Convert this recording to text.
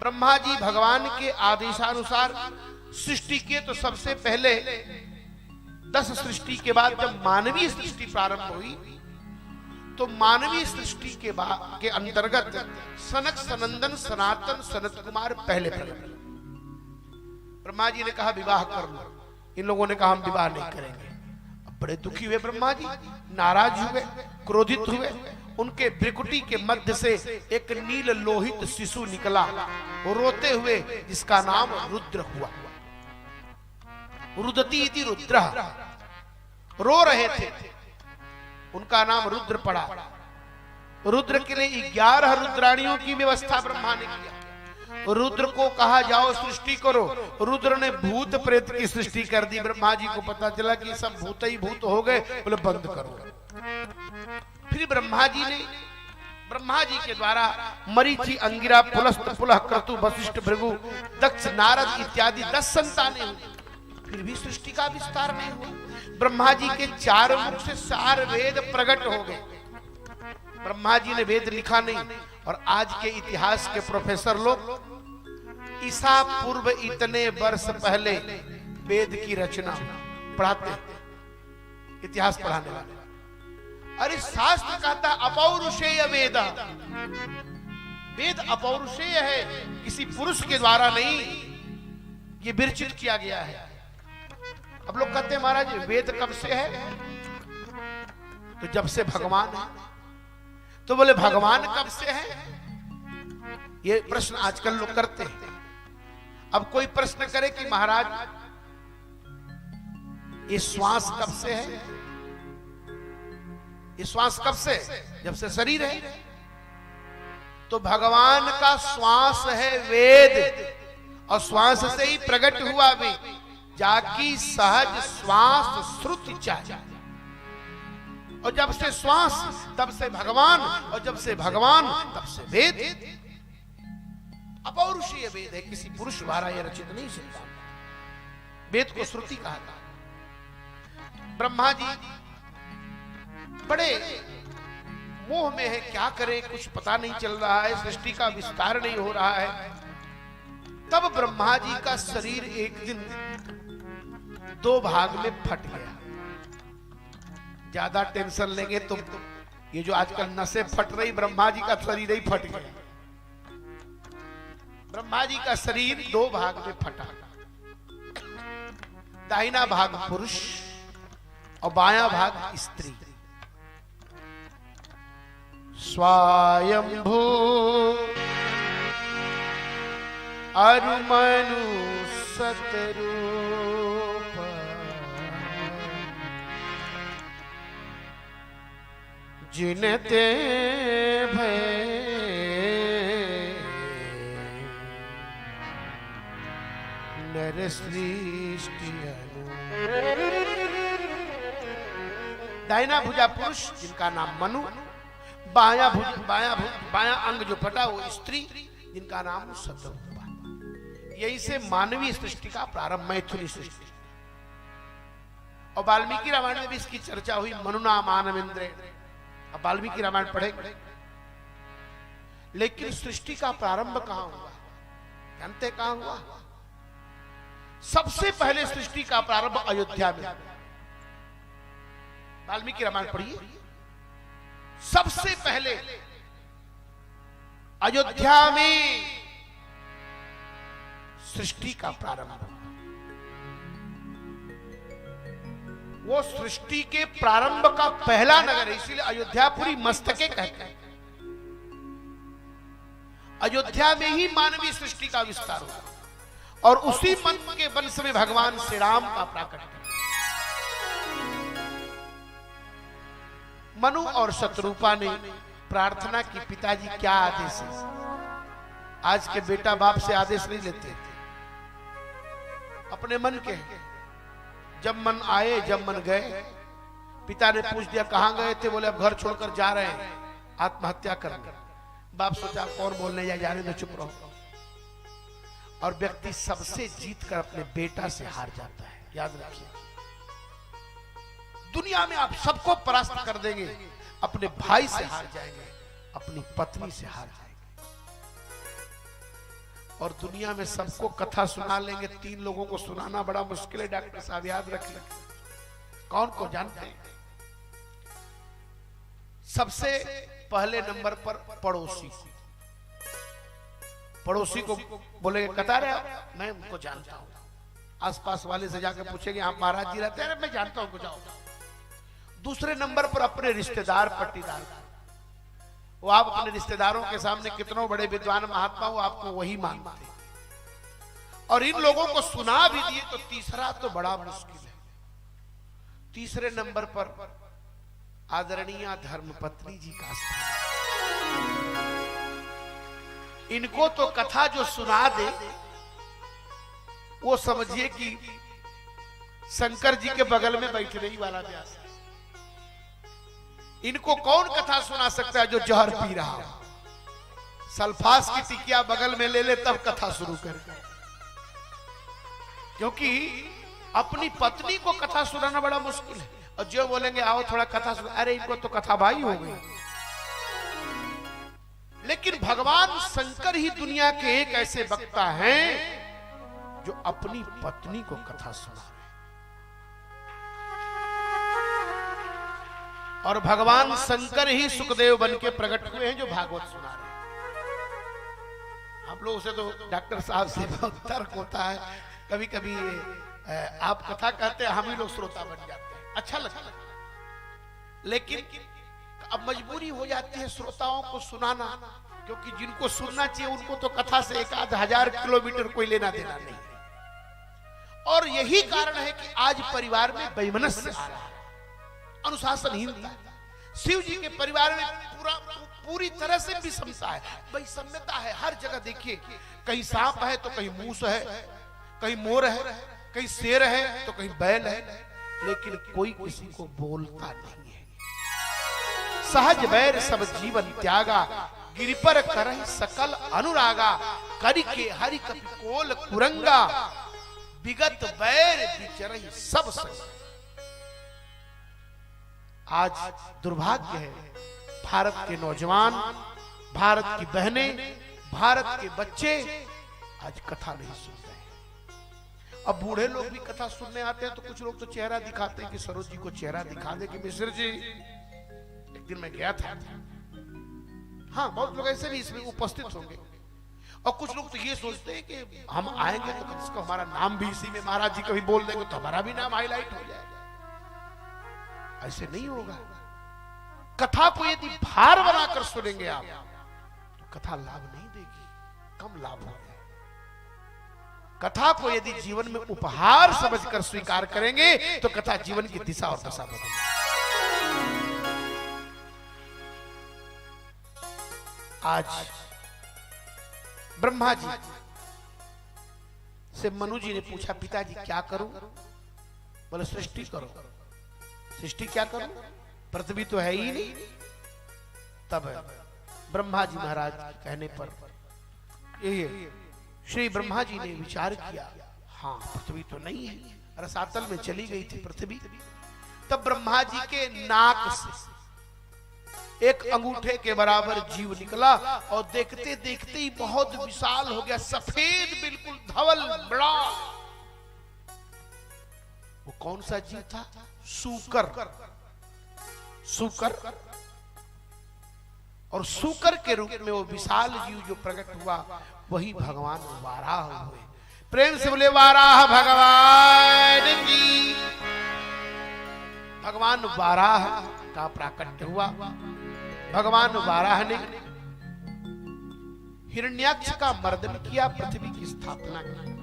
ब्रह्मा जी भगवान के आदेशानुसार सृष्टि किए। तो सबसे पहले 10 सृष्टि के बाद जब मानवीय सृष्टि प्रारंभ हुई तो मानवीय सृष्टि के अंतर्गत सनक सनंदन सनातन सनत कुमार पहले प्रकट। ब्रह्मा जी ने कहा विवाह कर लो। इन लोगों ने कहा हम विवाह नहीं करेंगे। अब बड़े दुखी हुए ब्रह्मा जी, नाराज हुए, क्रोधित हुए। उनके भ्रिकुटी के मध्य से एक नील लोहित शिशु निकला, रोते हुए, जिसका नाम रुद्र हुआ। रुदती इति रुद्र, रो रहे थे, उनका नाम रुद्र पड़ा। रुद्र के लिए 11 रुद्राणियों की व्यवस्था ब्रह्मा ने किया। रुद्र को कहा जाओ सृष्टि करो। रुद्र ने भूत प्रेत की सृष्टि कर दी। ब्रह्मा जी को पता चला कि सब भूत ही भूत हो गए, बोले बंद करो। फिर ब्रह्मा जी के द्वारा मरीचि, अंगिरा, पुलस्त, पुलह, क्रतु, वशिष्ठ, भृगु, दक्ष, नारद इत्यादि 10 संतानें हुई। फिर भी सृष्टि का विस्तार नहीं हुआ। ब्रह्मा जी के 4 मुख से 4 वेद प्रकट हो गए। ब्रह्मा जी ने वेद लिखा नहीं। और आज के इतिहास के प्रोफेसर लोग ईसा पूर्व इतने वर्ष पहले वेद की रचना पढ़ाते, इतिहास पढ़ाने वाले। अरे शास्त्र कहता अपौरुषेय वेद, वेद अपौरुषेय है, किसी पुरुष के द्वारा नहीं ये विरचित किया गया है। अब लोग कहते हैं महाराज वेद कब से है? तो जब से भगवान है। तो बोले भगवान कब से है? ये प्रश्न आजकल लोग करते हैं। अब कोई प्रश्न करे कि महाराज ये श्वास कब से है? ये श्वास कब से? जब से शरीर है। तो भगवान का श्वास है वेद, और श्वास से ही प्रकट हुआ भी। जाकी सहज श्वास श्रुति चाहिए। और जब से श्वास तब से भगवान, और जब से भगवान तब से वेद। अपौरुषीय वेद है, किसी पुरुष द्वारा यह रचित नहीं सकता। वेद को श्रुति कहा था। ब्रह्मा जी बड़े मोह में है, क्या करें, कुछ पता नहीं चल रहा है, सृष्टि का विस्तार नहीं हो रहा है। तब ब्रह्मा जी का शरीर एक दिन 2 भाग में फट गया। ज्यादा टेंशन लेंगे तो ये जो आजकल नसें फट रही, ब्रह्मा जी का शरीर ही फट गया। ब्रह्मा जी का शरीर 2 भाग में फटा। दाहिना भाग पुरुष और बायां भाग स्त्री। स्वायंभू अरुमनु सतरूप जिनते भय नर सृष्टि। दाहिना भुजा पुरुष जिनका नाम मनु, बायां अंग जो फटा वो स्त्री जिनका नाम सतरूपा। यही से मानवीय सृष्टि का प्रारंभ, मैथुनी सृष्टि। और वाल्मीकि रामायण में भी इसकी चर्चा हुई, मनुना मानवेंद्र। अब वाल्मीकि रामायण पढ़ेंगे। लेकिन सृष्टि का प्रारंभ कहां हुआ? जानते कहां हुआ? सबसे पहले सृष्टि का प्रारंभ अयोध्या में। वाल्मीकि रामायण पढ़िए। सबसे पहले अयोध्या में सृष्टि का प्रारंभ। वो सृष्टि के प्रारंभ का पहला नगर है, इसीलिए अयोध्यापुरी मस्तके कहते हैं। अयोध्या में ही मानवीय सृष्टि का विस्तार हुआ, और उसी मन के वंश में भगवान श्री राम का प्राकट्य। मनु और शत्रुपा ने प्रार्थना की, पिताजी क्या आदेश है? आज के बेटा बाप से आदेश नहीं लेते, अपने मन के। जब मन आए जब मन गए। पिता ने पूछ दिया कहां गए थे? बोले अब घर छोड़कर जा रहे हैं आत्महत्या करने। बाप सोचा कौन बोलने जाने दो, चुप रहो। और व्यक्ति सबसे जीतकर अपने बेटा से हार जाता है। याद रखिए, दुनिया में आप सबको परास्त कर देंगे, अपने भाई से हार जाएंगे, अपनी पत्नी से हार जाएंगे। और दुनिया में सबको कथा सुना लेंगे, 3 लोगों को सुनाना बड़ा मुश्किल है डॉक्टर साहब, याद रख लें। कौन को जानते हैं? सबसे पहले नंबर पर पड़ोसी। पड़ोसी को बोलेंगे कथा रहे आप? मैं उनको जानता हूं। आसपास वाले से जाकर पूछेंगे आप महाराज जी रहते हैं? मैं जानता हूं, जाओ। दूसरे नंबर पर अपने रिश्तेदार पट्टीदार, वो आप अपने रिश्तेदारों के सामने कितनों बड़े विद्वान महात्मा हो, आपको वही मानते हैं। और इन लोगों को सुना भी दिए तो तीसरा तो बड़ा मुश्किल है। तीसरे नंबर पर आदरणीय धर्मपत्नी जी का स्थान। इनको तो कथा जो सुना दे वो समझिए कि शंकर जी के बगल में बैठने ही वाला व्यास है। इनको कौन कथा सुना सकता है जो जहर पी रहा हो? सल्फास की टिकिया बगल में ले ले तब कथा शुरू करे, क्योंकि अपनी पत्नी को कथा सुनाना बड़ा मुश्किल है। और जो बोलेंगे आओ थोड़ा कथा सुना, अरे इनको तो कथा भाई हो गई। लेकिन भगवान शंकर ही दुनिया के एक ऐसे वक्ता हैं जो अपनी पत्नी को कथा सुना रहे। और भगवान शंकर ही सुखदेव बन के प्रकट हुए हैं जो भागवत सुना रहे हैं। आप लोगों से तो डॉक्टर साहब से बहुत तर्क होता है, कभी कभी आप कथा कहते हैं, हम ही लोग श्रोता बन जाते हैं, अच्छा लगता है। लेकिन अब मजबूरी हो जाती है श्रोताओं को सुनाना, क्योंकि जिनको सुनना चाहिए उनको तो कथा से 1000 किलोमीटर कोई लेना देना नहीं। और यही कारण है कि आज परिवार में वैमनस्य आ रहा है, अनुशासनहीनता। शिव जी के परिवार में पूरी तरह से विषमता है, वैषम्यता है। हर जगह देखिए, कहीं सांप है तो कहीं मूस है, कहीं मोर है, कहीं शेर है तो कहीं बैल है, लेकिन कोई किसी को बोलता नहीं है। सहज बैर सब जीवन त्यागा, गिरि पर करहि सकल अनुरागा, करि के हरि कपि कोल कुरंगा, विगत बैर बिचरहि सब संग। आज दुर्भाग्य है, भारत के नौजवान, भारत की बहनें, भारत के बच्चे आज कथा नहीं सुन रहे हैं। अब बूढ़े लोग भी कथा सुनने आते हैं तो कुछ लोग तो चेहरा दिखाते हैं कि सरोज जी को चेहरा दिखा दे कि मिश्र जी। एक दिन मैं गया था, हाँ बहुत लोग ऐसे भी इसमें उपस्थित होंगे, और कुछ लोग तो ये सोचते हैं कि हम आएंगे तो कम से कम हमारा नाम भी इसी में महाराज जी कभी बोल देंगे तो हमारा भी नाम हाईलाइट हो जाएगा। ऐसे नहीं होगा। कथा को यदि भार बनाकर सुनेंगे आप तो कथा लाभ नहीं देगी, कम लाभ होगा। कथा को यदि जीवन में उपहार समझकर स्वीकार करेंगे तो कथा जीवन की दिशा और दशा बदलेगी। आज ब्रह्मा जी से मनु जी ने पूछा, पिताजी क्या करूं? बोले सृष्टि करो। सृष्टि क्या करूं? पृथ्वी तो है ही नहीं। तब ब्रह्मा जी महाराज कहने पर ये श्री ब्रह्मा जी ने विचार किया, हाँ पृथ्वी तो नहीं है, रसातल में चली गई थी पृथ्वी। तब ब्रह्मा जी के नाक से एक अंगूठे के बराबर जीव निकला और देखते देखते ही बहुत विशाल हो गया, सफेद बिल्कुल धवल बड़ा। वो कौन सा जीव था? सूकर। सूकर। और सूकर के रूप में वो विशाल जीव जो प्रकट हुआ वही भगवान वाराह हुए। प्रेम से बोले वाराह भगवान की। भगवान वाराह का प्राकट्य हुआ। भगवान वाराह ने हिरण्याक्ष का मर्दन किया, पृथ्वी की स्थापना की।